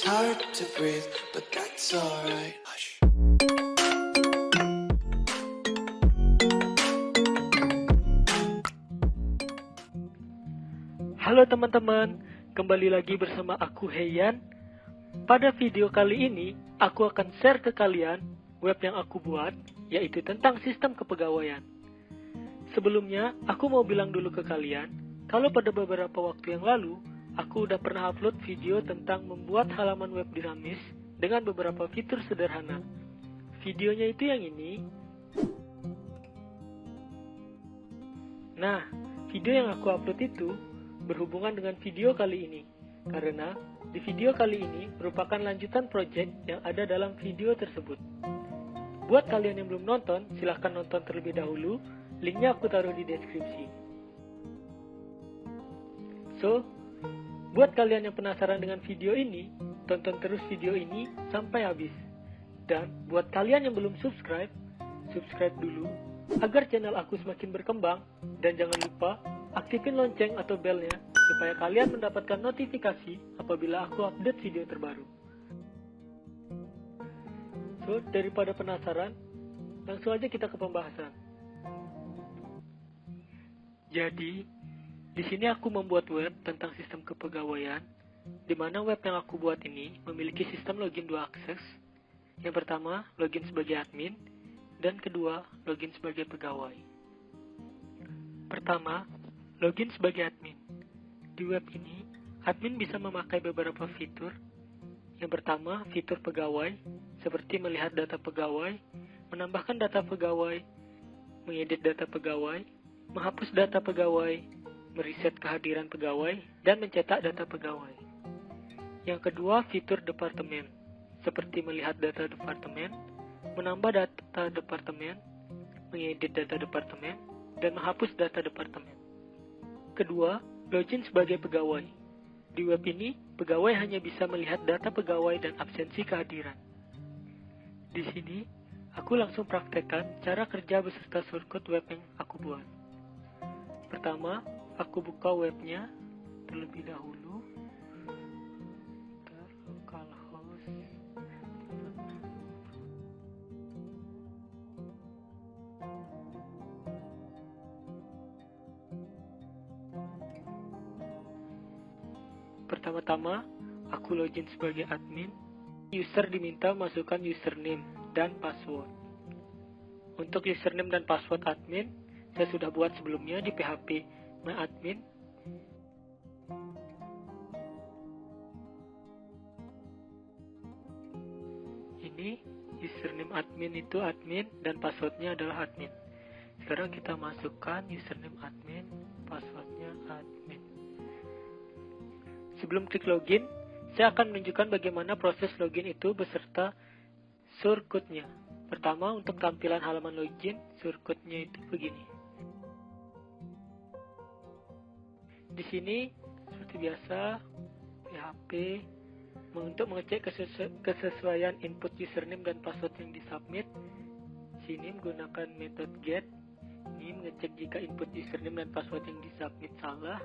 hard to breathe, but that's alright. Hush. Halo teman-teman, kembali lagi bersama aku Heian. Pada video kali ini, aku akan share ke kalian web yang aku buat, yaitu tentang sistem kepegawaian. Sebelumnya, aku mau bilang dulu ke kalian, kalau pada beberapa waktu yang lalu, aku udah pernah upload video tentang membuat halaman web dinamis dengan beberapa fitur sederhana. Videonya itu yang ini. Nah, video yang aku upload itu berhubungan dengan video kali ini, karena di video kali ini merupakan lanjutan project yang ada dalam video tersebut. Buat kalian yang belum nonton, silahkan nonton terlebih dahulu, linknya aku taruh di deskripsi. So, buat kalian yang penasaran dengan video ini, tonton terus video ini sampai habis. Dan buat kalian yang belum subscribe, subscribe dulu, agar channel aku semakin berkembang, dan jangan lupa aktifin lonceng atau belnya supaya kalian mendapatkan notifikasi apabila aku update video terbaru. So, daripada penasaran, langsung aja kita ke pembahasan. Jadi, di sini aku membuat web tentang sistem kepegawaian, di mana web yang aku buat ini memiliki sistem login 2 akses. Yang pertama, login sebagai admin, dan kedua, login sebagai pegawai. Pertama, login sebagai admin. Di web ini, admin bisa memakai beberapa fitur. Yang pertama, fitur pegawai, seperti melihat data pegawai, menambahkan data pegawai, mengedit data pegawai, menghapus data pegawai, meriset kehadiran pegawai, dan mencetak data pegawai. Yang kedua, fitur departemen, seperti melihat data departemen, menambah data departemen, mengedit data departemen, dan menghapus data departemen. Kedua, login sebagai pegawai. Di web ini, pegawai hanya bisa melihat data pegawai dan absensi kehadiran. Di sini, aku langsung praktekkan cara kerja beserta shortcut web yang aku buat. Pertama, aku buka webnya terlebih dahulu. Localhost. Pertama-tama, aku login sebagai admin. User diminta masukkan username dan password. Untuk username dan password admin, saya sudah buat sebelumnya di PHP MyAdmin. Ini username admin itu admin dan passwordnya adalah admin. Sekarang kita masukkan username admin, passwordnya admin. Sebelum klik login, saya akan menunjukkan bagaimana proses login itu beserta shortcut-nya. Pertama, untuk tampilan halaman login, shortcut-nya itu begini. Di sini, seperti biasa, PHP, untuk mengecek kesesuaian input username dan password yang disubmit, sini menggunakan metode get. Ini mengecek jika input username dan password yang disubmit salah.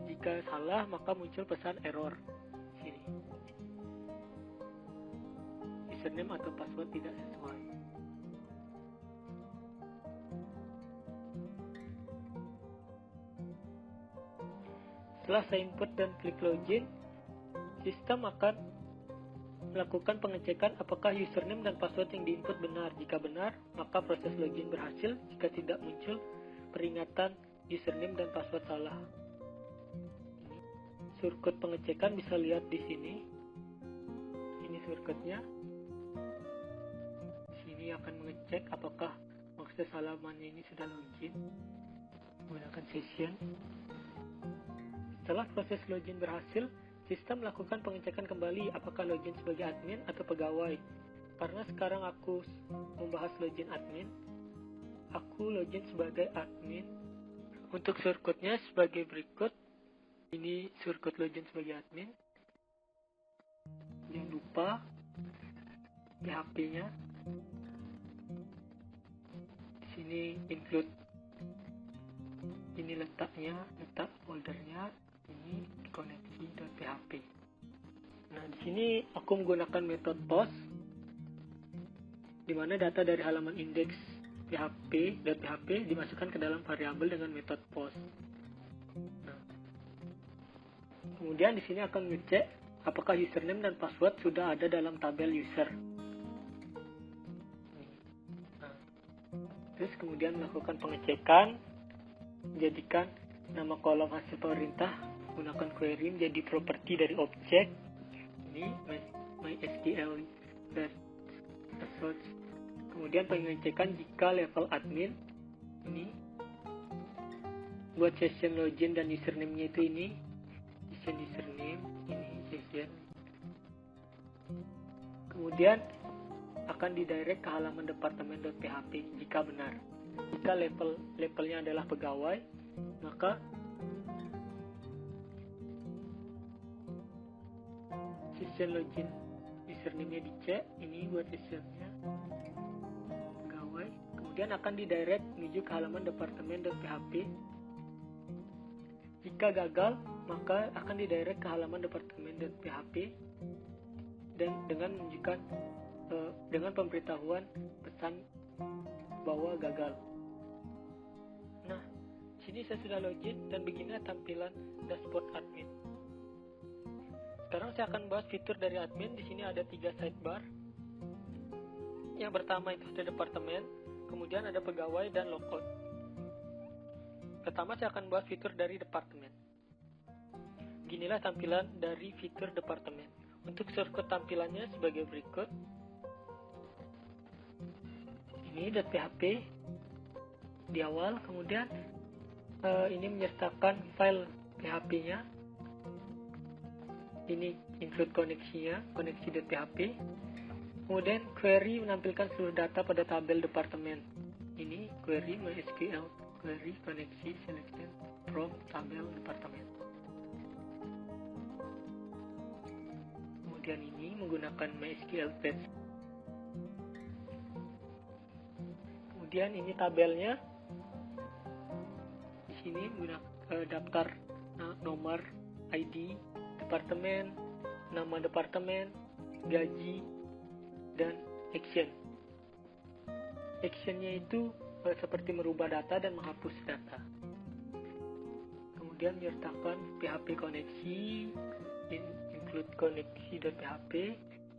Jika salah, maka muncul pesan error. Sini. Username atau password tidak sesuai. Setelah saya input dan klik login, sistem akan melakukan pengecekan apakah username dan password yang diinput benar. Jika benar, maka proses login berhasil. Jika tidak, muncul peringatan username dan password salah. Shortcut pengecekan bisa lihat di sini. Ini shortcutnya. Sini akan mengecek apakah akses halamannya ini sudah login menggunakan session. Setelah proses login berhasil, sistem melakukan pengecekan kembali apakah login sebagai admin atau pegawai. Karena sekarang aku membahas login admin, aku login sebagai admin. Untuk shortcutnya sebagai berikut. Ini shortcut login sebagai admin. Jangan lupa PHP-nya. Di sini include. Ini letak foldernya. Ini koneksi. koneksi.php. Nah, di sini aku menggunakan metode post, di mana data dari halaman indeks php dimasukkan ke dalam variabel dengan metode post. Nah, kemudian di sini akan ngecek apakah username dan password sudah ada dalam tabel user. Nah, terus kemudian melakukan pengecekan, menjadikan nama kolom hasil perintah menggunakan query menjadi properti dari objek. Ini MySQL search. Kemudian pengecekan jika level admin ini buat session login dan username-nya itu ini session username, ini session. Kemudian akan didirect ke halaman departemen.php jika benar. Jika levelnya adalah pegawai, maka session login username-nya dicek, ini buat sessionnya pegawai. Kemudian akan didirect menuju ke halaman departemen.php. Jika gagal, maka akan didirect ke halaman departemen.php dan dengan menunjukkan dengan pemberitahuan pesan bahwa gagal. Nah, sini saya sudah login dan begini tampilan dashboard admin. Sekarang saya akan bahas fitur dari admin. Di sini ada 3 sidebar. Yang pertama itu ada departemen, kemudian ada pegawai dan logout. Pertama saya akan bahas fitur dari departemen. Beginilah tampilan dari fitur departemen. Untuk shortcut tampilannya sebagai berikut. Ini .php di awal, kemudian ini menyertakan file PHP-nya. Ini include koneksinya, koneksi.php. Kemudian query menampilkan seluruh data pada tabel departemen. Ini query MySQL, query koneksi selection from tabel departemen. Kemudian ini menggunakan MySQL fetch. Kemudian ini tabelnya. Di sini menggunakan daftar nomor ID departemen, nama departemen, gaji, dan action. Actionnya itu seperti merubah data dan menghapus data. Kemudian menyertakan PHP koneksi, include koneksi.php.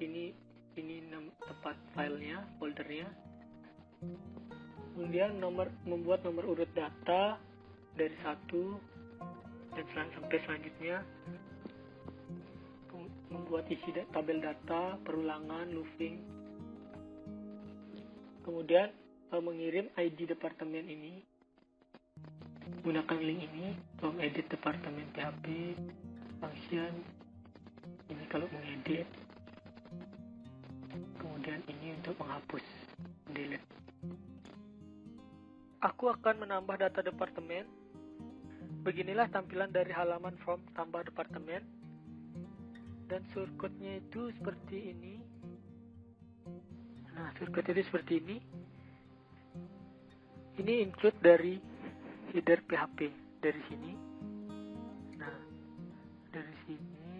Ini tempat filenya, foldernya. Kemudian membuat nomor urut data dari 1 dan sampai selanjutnya. Membuat isi tabel data, perulangan, looping. Kemudian mengirim ID departemen ini menggunakan link ini, edit departemen PHP function. Ini kalau mengedit. Kemudian ini untuk menghapus, delete. Aku akan menambah data departemen. Beginilah tampilan dari halaman form tambah departemen. Dan shortcut-nya itu seperti ini. Nah, shortcut itu seperti ini. Ini include dari header PHP dari sini. Nah, dari sini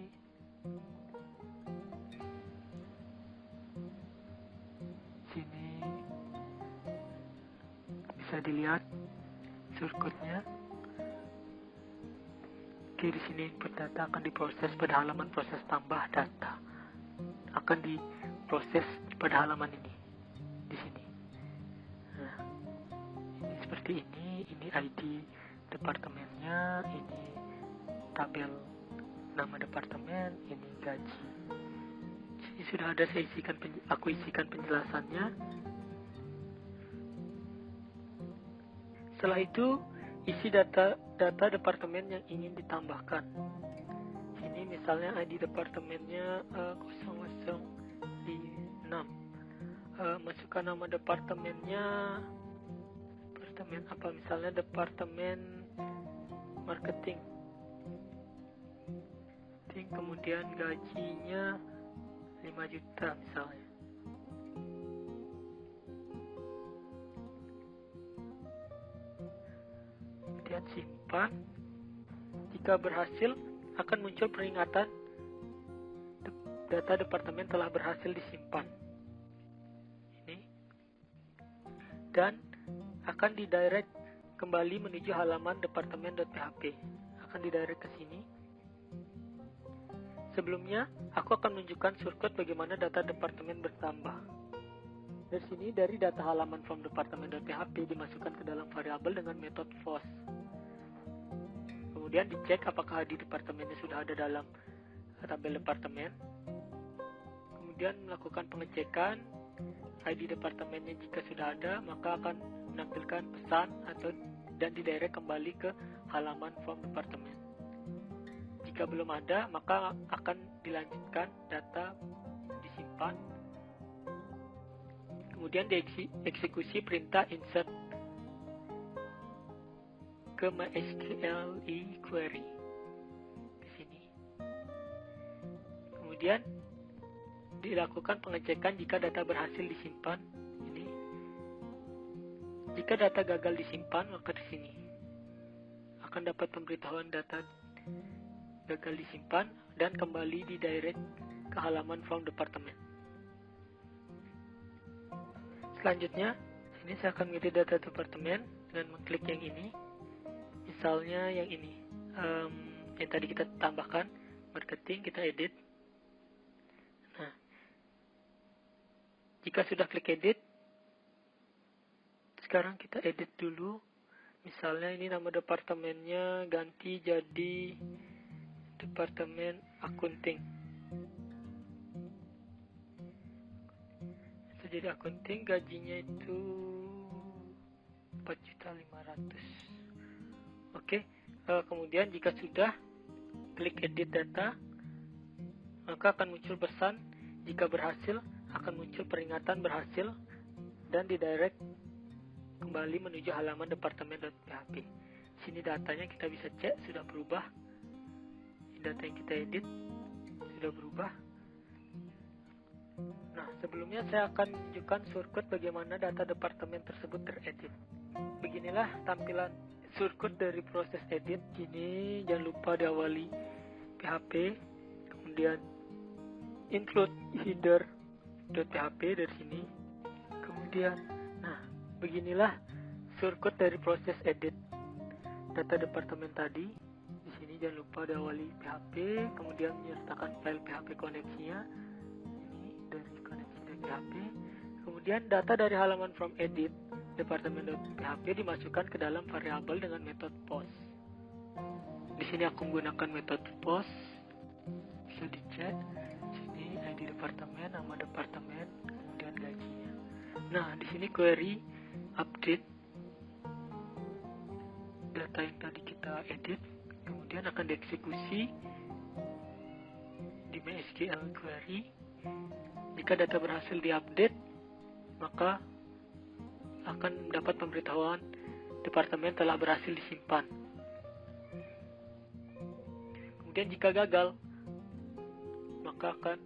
bisa dilihat shortcut-nya. Oke, di sini input data akan diproses pada halaman proses tambah data. Akan diproses pada halaman ini, di sini. Nah, ini seperti ini ID departemennya, ini tabel nama departemen, ini gaji. Ini sudah ada aku isikan penjelasannya. Setelah itu isi data departemen yang ingin ditambahkan. Sini misalnya ID departemennya 006. Masukkan nama departemennya. Departemen apa? Misalnya departemen marketing. Kemudian gajinya 5 juta misalnya. Kemudian simpan. Jika berhasil, akan muncul peringatan data departemen telah berhasil disimpan. Ini. Dan akan didirect kembali menuju halaman departemen.php. Akan didirect ke sini. Sebelumnya, aku akan menunjukkan shortcut bagaimana data departemen bertambah. Dari sini, dari data halaman from departemen.php dimasukkan ke dalam variabel dengan metode post. Kemudian dicek apakah ID departemennya sudah ada dalam tabel departemen. Kemudian melakukan pengecekan ID departemennya. Jika sudah ada, maka akan menampilkan pesan dan didirect kembali ke halaman from departemen. Jika belum ada, maka akan dilanjutkan data disimpan. Kemudian dieksekusi perintah insert ke MySQL query ke sini. Kemudian dilakukan pengecekan jika data berhasil disimpan. Ini. Jika data gagal disimpan, maka di sini akan dapat pemberitahuan data gagal disimpan dan kembali didirect ke halaman from departemen. Selanjutnya, sini saya akan mengedit data departemen dengan mengklik yang ini. Misalnya yang ini, yang tadi kita tambahkan marketing, kita edit. Nah, jika sudah klik edit, sekarang kita edit dulu. Misalnya ini nama departemennya ganti jadi Departemen Akunting. Itu jadi akunting, gajinya itu 4.500.000. Oke, kemudian jika sudah klik edit data, maka akan muncul pesan jika berhasil, akan muncul peringatan berhasil dan didirect kembali menuju halaman departemen.php. Sini datanya kita bisa cek sudah berubah. Data yang kita edit sudah berubah. Nah, sebelumnya saya akan menunjukkan shortcut bagaimana data departemen tersebut teredit. Beginilah tampilan shortcut dari proses edit. Ini jangan lupa diawali PHP, kemudian include header.php dari sini. Kemudian, nah, beginilah shortcut dari proses edit data departemen tadi. Di sini jangan lupa diawali PHP, kemudian menyertakan file PHP koneksinya. Ini dari koneksi dari PHP. Kemudian data dari halaman from edit departemen.php dimasukkan ke dalam variabel dengan metode post. Di sini aku menggunakan metode post. Bisa dicek. Sini ID departemen, nama departemen, kemudian gajinya. Nah, di sini query update data yang tadi kita edit. Kemudian akan dieksekusi di MySQL query. Jika data berhasil diupdate, maka akan mendapat pemberitahuan departemen telah berhasil disimpan. Kemudian jika gagal, maka akan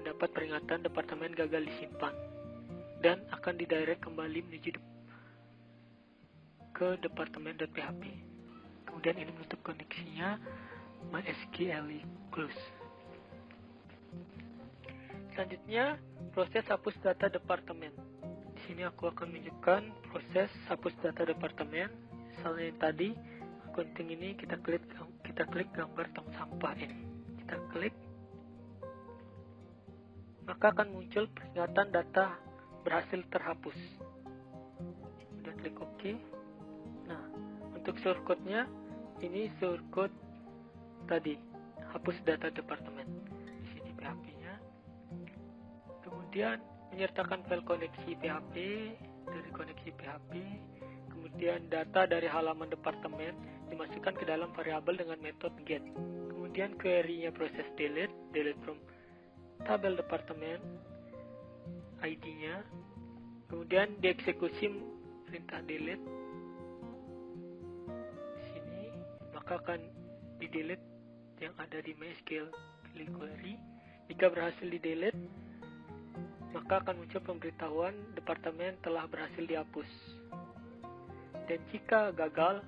mendapat peringatan departemen gagal disimpan dan akan didirect kembali menuju ke departemen.php. Kemudian ini menutup koneksinya, MySQL close. Selanjutnya, proses hapus data departemen. Di sini aku akan menunjukkan proses hapus data departemen. Misalnya yang tadi, akunting ini kita klik gambar tong sampah ini. Kita klik, maka akan muncul peringatan data berhasil terhapus. Kemudian klik OK. Nah, untuk shortcutnya, ini shortcut tadi, hapus data departemen. Di sini PHP-nya. Kemudian menyertakan file koneksi PHP dari koneksi PHP. Kemudian data dari halaman departemen dimasukkan ke dalam variabel dengan metode get. Kemudian query-nya proses delete from tabel departemen, ID-nya. Kemudian dieksekusi perintah delete. Akan di-delete yang ada di MySQL query. Jika berhasil di-delete, maka akan muncul pemberitahuan departemen telah berhasil dihapus. Dan jika gagal,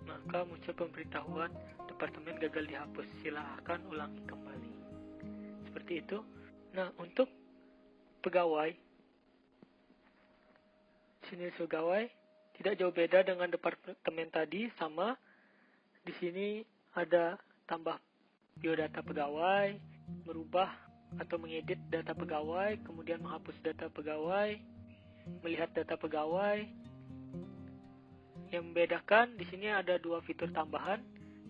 maka muncul pemberitahuan departemen gagal dihapus. Silahkan ulangi kembali. Seperti itu. Nah, untuk pegawai, sini pegawai tidak jauh beda dengan departemen tadi, sama. Di sini ada tambah biodata pegawai, merubah atau mengedit data pegawai, kemudian menghapus data pegawai, melihat data pegawai. Yang membedakan di sini ada 2 fitur tambahan,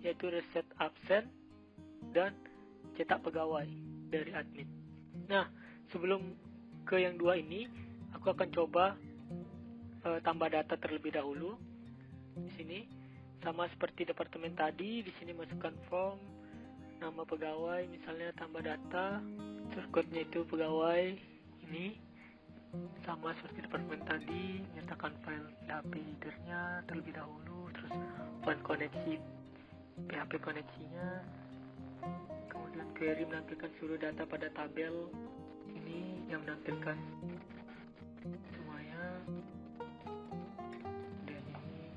yaitu reset absen dan cetak pegawai dari admin. Nah, sebelum ke yang 2 ini, aku akan coba tambah data terlebih dahulu. Di sini sama seperti departemen tadi, di sini masukkan form, nama pegawai, misalnya tambah data, shortcode-nya itu pegawai ini. Sama seperti departemen tadi, nyatakan file PHP header-nya terlebih dahulu, terus file koneksi PHP koneksinya, kemudian query menampilkan seluruh data pada tabel ini yang menampilkan semuanya. Dan ini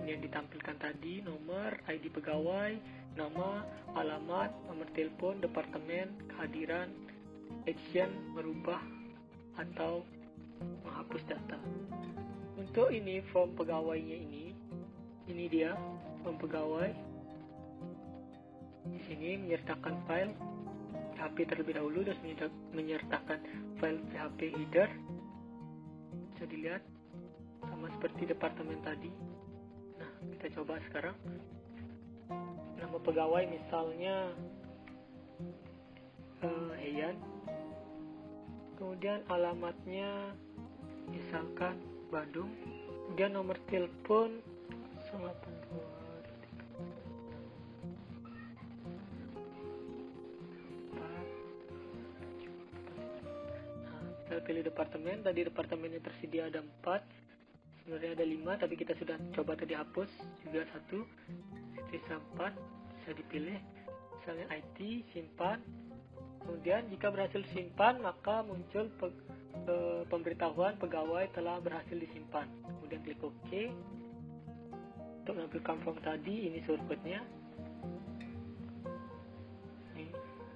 yang ditampilkan tadi, nomor, ID pegawai, nama, alamat, nomor telepon, departemen, kehadiran, action, merubah atau menghapus data. Untuk ini form pegawainya ini dia form pegawai. Di sini menyertakan file PHP terlebih dahulu, dan menyertakan file PHP header. Bisa dilihat sama seperti departemen tadi. Nah, kita coba sekarang. Nama pegawai misalnya Heyan. Kemudian alamatnya misalkan Bandung. Kemudian nomor telepon 082. Nah, kita pilih departemen. Tadi departemennya tersedia ada 4. Sebenarnya ada 5, tapi kita sudah coba tadi hapus juga 1. Sisa 4 bisa dipilih. Misalnya IT, simpan. Kemudian jika berhasil simpan, maka muncul pemberitahuan pegawai telah berhasil disimpan. Kemudian klik OK. Untuk menampilkan form tadi, ini shortcode-nya.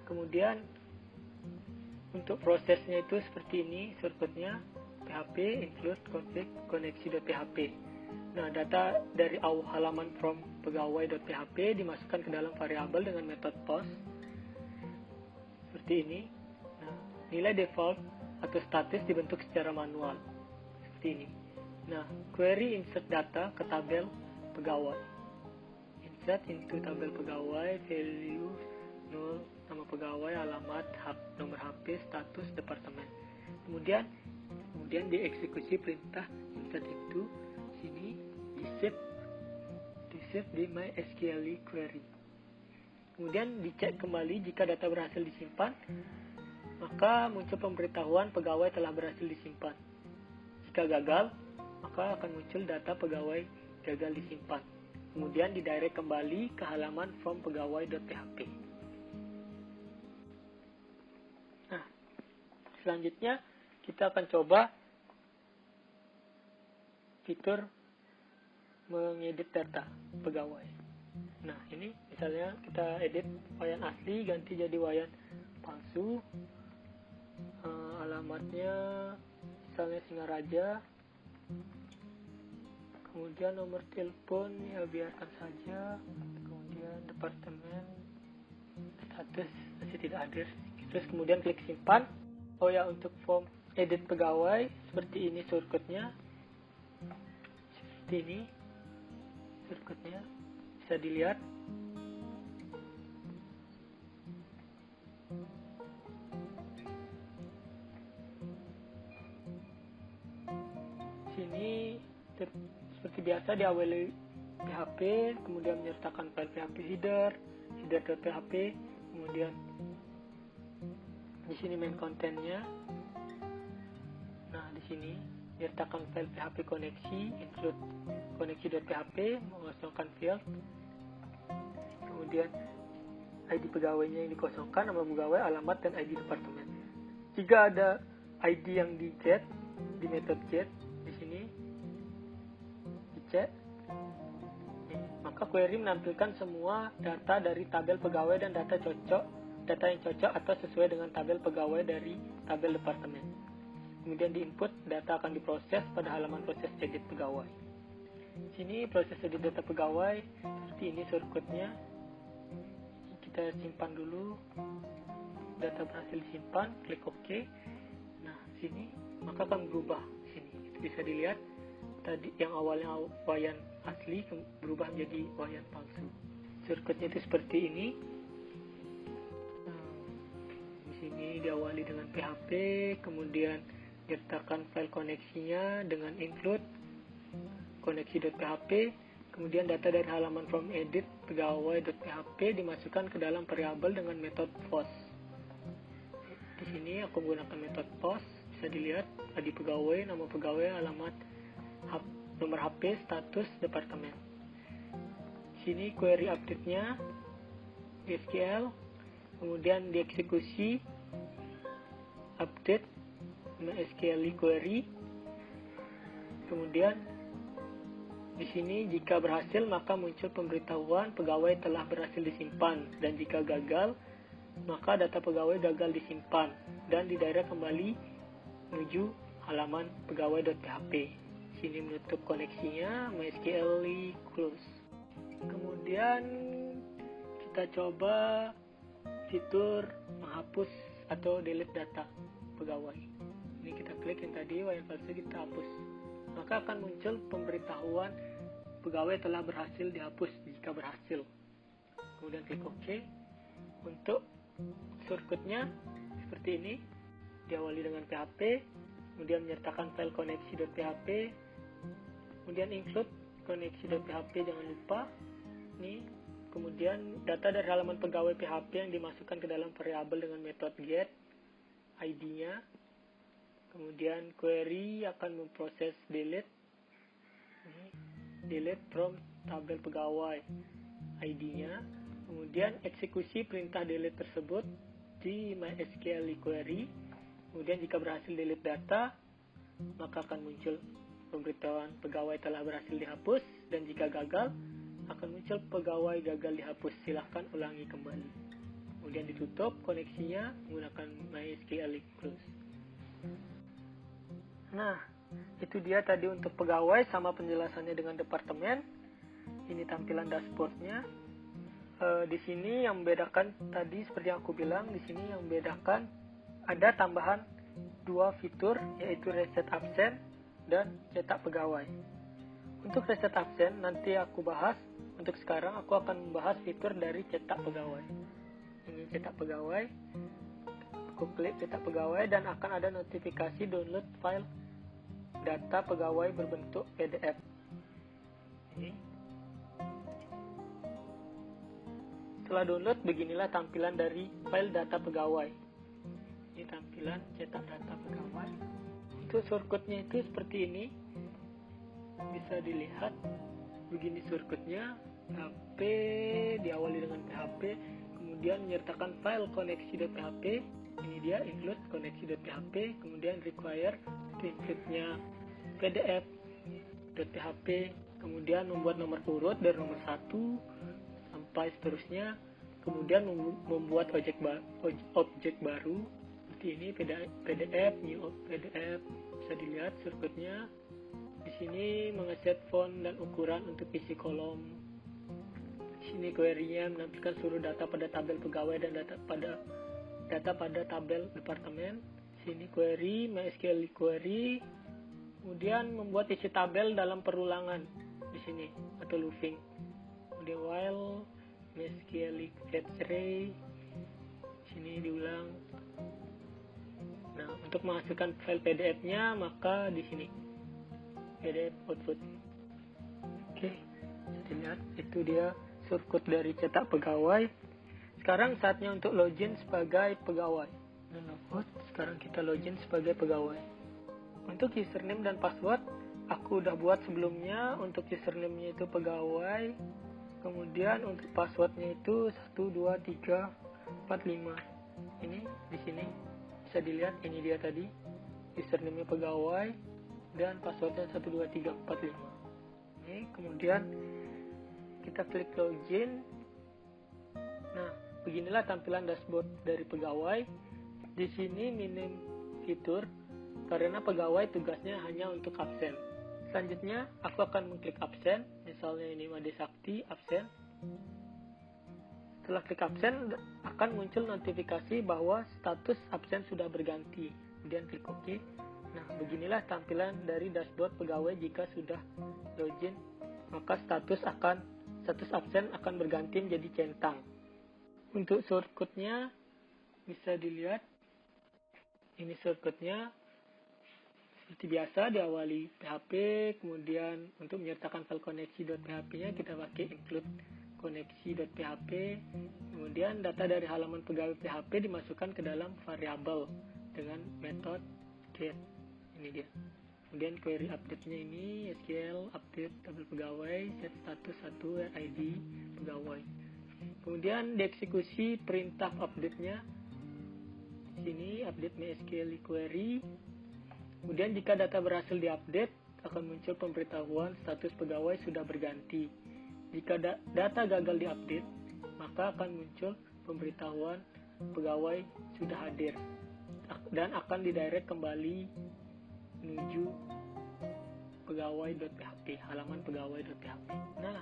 Kemudian untuk prosesnya itu seperti ini shortcode-nya. PHP include config koneksi.php. Nah, data dari halaman from pegawai.php dimasukkan ke dalam variabel dengan metode post. Seperti ini. Nah, nilai default atau statis dibentuk secara manual. Seperti ini. Nah, query insert data ke tabel pegawai. Insert into tabel pegawai, value, null, nama pegawai, alamat, nomor HP, status, departemen. Kemudian dieksekusi perintah insert into sini, di save di MySQL query. Kemudian dicek kembali jika data berhasil disimpan, maka muncul pemberitahuan pegawai telah berhasil disimpan. Jika gagal, maka akan muncul data pegawai gagal disimpan. Kemudian didirect kembali ke halaman from pegawai.php. Nah, selanjutnya kita akan coba fitur mengedit data pegawai. Nah, ini misalnya kita edit wayan asli ganti jadi wayan palsu. Alamatnya misalnya Singaraja. Kemudian nomor telepon ya biarkan saja. Kemudian departemen, status masih tidak hadir. Terus kemudian klik simpan. Oh ya, untuk form edit pegawai seperti ini shortcode-nya. Seperti ini shortcode-nya. Bisa dilihat. Sini seperti biasa diawali PHP, kemudian menyertakan file PHP header.php, kemudian di sini main kontennya. Nah, di sini menyertakan file PHP koneksi, include koneksi.php, mengosongkan field. Kemudian ID pegawainya yang dikosongkan, nama pegawai, alamat, dan ID departemen. Jika ada ID yang di get, di method get, di sini dicek. maka query menampilkan semua data dari tabel pegawai dan data yang cocok atau sesuai dengan tabel pegawai dari tabel departemen. Kemudian di input, data akan diproses pada halaman proses edit pegawai. Sini proses edit data pegawai, seperti ini sirkuitnya. Kita simpan dulu, data berhasil disimpan, klik OK. Nah, sini maka akan berubah. Sini bisa dilihat tadi yang awalnya wayan asli berubah menjadi wayan palsu. Sirkuitnya itu seperti ini. Di sini diawali dengan PHP, kemudian nyertakan file koneksinya dengan include koneksi.php, kemudian data dari halaman from edit pegawai.php dimasukkan ke dalam variabel dengan metode post. Di sini aku menggunakan metode post, bisa dilihat ID pegawai, nama pegawai, alamat, nomor HP, status, departemen. Sini query update-nya di SQL, kemudian dieksekusi update SQL query. Kemudian di sini jika berhasil maka muncul pemberitahuan pegawai telah berhasil disimpan, dan jika gagal maka data pegawai gagal disimpan dan didirect kembali menuju halaman pegawai.php. Sini menutup koneksinya, MySQL close. Kemudian kita coba fitur menghapus atau delete data pegawai. Ini kita klik yang tadi wayan palsu, kita hapus. Maka akan muncul pemberitahuan pegawai telah berhasil dihapus jika berhasil. Kemudian klik OK. Untuk sirkuitnya seperti ini, diawali dengan PHP, kemudian menyertakan file koneksi.php, kemudian include koneksi.php, jangan lupa. Ini kemudian data dari halaman pegawai PHP yang dimasukkan ke dalam variabel dengan metode get, ID-nya. Kemudian query akan memproses delete from tabel pegawai, ID-nya. Kemudian eksekusi perintah delete tersebut di MySQL query. Kemudian jika berhasil delete data, maka akan muncul pemberitahuan pegawai telah berhasil dihapus, dan jika gagal akan muncul pegawai gagal dihapus, silahkan ulangi kembali. Kemudian ditutup koneksinya menggunakan MySQL close. Nah, itu dia tadi untuk pegawai sama penjelasannya dengan departemen. Ini tampilan dashboardnya. Di sini yang membedakan tadi seperti yang aku bilang, di sini yang membedakan ada tambahan 2 fitur, yaitu reset absen dan cetak pegawai. Untuk reset absen nanti aku bahas. Untuk sekarang aku akan membahas fitur dari cetak pegawai. Ini cetak pegawai. Aku klik cetak pegawai dan akan ada notifikasi download file data pegawai berbentuk PDF. Ini. Setelah download, beginilah tampilan dari file data pegawai. Ini tampilan cetak data pegawai. Untuk sirkuitnya itu seperti ini. Bisa dilihat begini sirkuitnya. PHP diawali dengan PHP, kemudian menyertakan file koneksi.php. Ini dia include koneksi.php, kemudian require include-nya PDF.php, kemudian membuat nomor urut dari nomor 1 sampai seterusnya, kemudian membuat objek baru seperti ini, PDF, new PDF. Bisa dilihat sirkuitnya. Di sini mengeset font dan ukuran untuk isi kolom. Di sini query-nya menampilkan seluruh data pada tabel pegawai dan data pada tabel departemen. Sini query, MySQL query, kemudian membuat isi tabel dalam perulangan di sini atau looping. Kemudian while MySQL fetch array, sini diulang. Nah, untuk memasukkan file PDF-nya maka di sini PDF output. Oke, jadi lihat itu dia sirkuit dari cetak pegawai. Sekarang saatnya untuk login sebagai pegawai. Sekarang kita login sebagai pegawai. Untuk username dan password aku udah buat sebelumnya. Untuk username-nya itu pegawai, kemudian untuk password-nya itu 12345. Ini di sini bisa dilihat, ini dia tadi username-nya pegawai dan password-nya 12345. Ini kemudian kita klik login. Nah, beginilah tampilan dashboard dari pegawai. Di sini minim fitur karena pegawai tugasnya hanya untuk absen. Selanjutnya, aku akan mengklik absen. Misalnya ini Made Sakti, absen. Setelah klik absen, akan muncul notifikasi bahwa status absen sudah berganti. Kemudian klik OK. Nah, beginilah tampilan dari dashboard pegawai jika sudah login. Maka status absen akan berganti menjadi centang. Untuk shortcut-nya bisa dilihat. Ini shortcut-nya. Seperti biasa, diawali PHP, kemudian untuk menyertakan file koneksi.php-nya kita pakai include koneksi.php, kemudian data dari halaman pegawai PHP dimasukkan ke dalam variabel dengan metode get. Ini dia. Kemudian query update-nya ini SQL update tabel pegawai, set status 1 RID pegawai. Kemudian dieksekusi perintah update-nya. Sini update MySQL query. Kemudian jika data berhasil diupdate, akan muncul pemberitahuan status pegawai sudah berganti. Jika data gagal diupdate, maka akan muncul pemberitahuan pegawai sudah hadir dan akan didirect kembali menuju pegawai.php, halaman pegawai.php. Nah,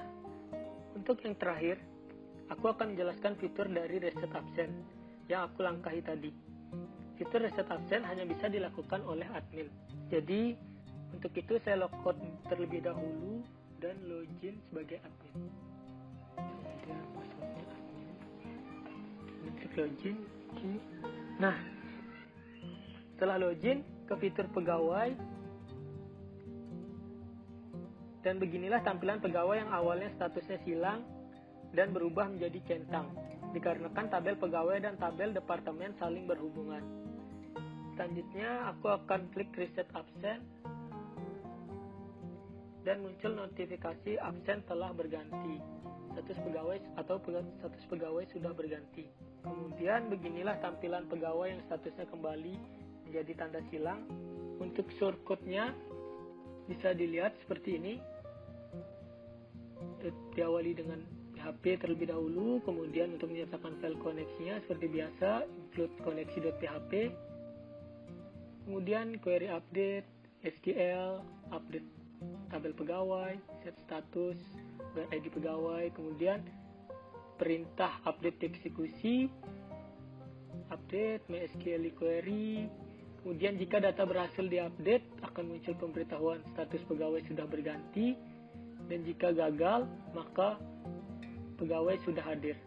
untuk yang terakhir, aku akan menjelaskan fitur dari reset absen yang aku langkahi tadi. Fitur reset absen hanya bisa dilakukan oleh admin. Jadi, untuk itu saya logout terlebih dahulu dan login sebagai admin. Kemudian passwordnya admin. Klik login. Okay. Nah, setelah login ke fitur pegawai, dan beginilah tampilan pegawai yang awalnya statusnya silang dan berubah menjadi centang, dikarenakan tabel pegawai dan tabel departemen saling berhubungan. Selanjutnya, aku akan klik reset absen dan muncul notifikasi absen telah berganti. Status pegawai sudah berganti. Kemudian beginilah tampilan pegawai yang statusnya kembali menjadi tanda silang. Untuk shortcut-nya bisa dilihat seperti ini. Diawali dengan PHP terlebih dahulu, kemudian untuk menyertakan file koneksinya seperti biasa, include koneksi.php. Kemudian query update, SQL, update tabel pegawai, set status, ID pegawai, kemudian perintah update eksekusi, update MySQL query. Kemudian jika data berhasil diupdate, akan muncul pemberitahuan status pegawai sudah berganti, dan jika gagal, maka pegawai sudah hadir.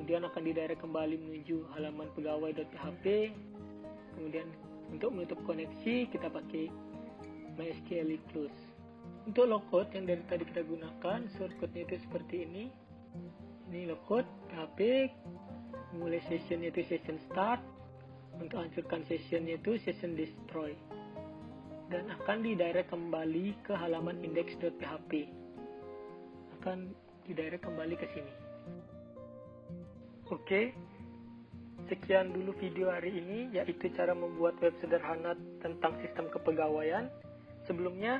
Kemudian akan didirect kembali menuju halaman pegawai.php. Kemudian untuk menutup koneksi kita pakai MySQL close. Untuk logout yang dari tadi kita gunakan, shortcut-nya itu seperti ini. Ini logout PHP, mulai session itu session start, untuk hancurkan session itu session destroy, dan akan didirect kembali ke halaman index.php. Akan didirect kembali ke sini. Oke, sekian dulu video hari ini, yaitu cara membuat web sederhana tentang sistem kepegawaian. Sebelumnya,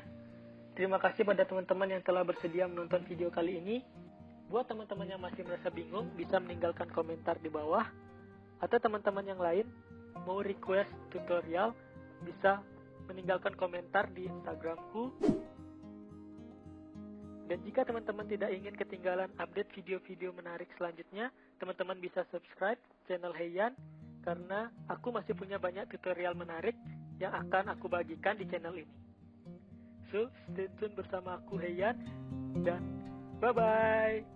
terima kasih pada teman-teman yang telah bersedia menonton video kali ini. Buat teman-teman yang masih merasa bingung, bisa meninggalkan komentar di bawah. Atau teman-teman yang lain mau request tutorial, bisa meninggalkan komentar di Instagramku. Dan jika teman-teman tidak ingin ketinggalan update video-video menarik selanjutnya, teman-teman bisa subscribe channel Heian, karena aku masih punya banyak tutorial menarik yang akan aku bagikan di channel ini. So, stay tune bersama aku Heian, dan bye-bye!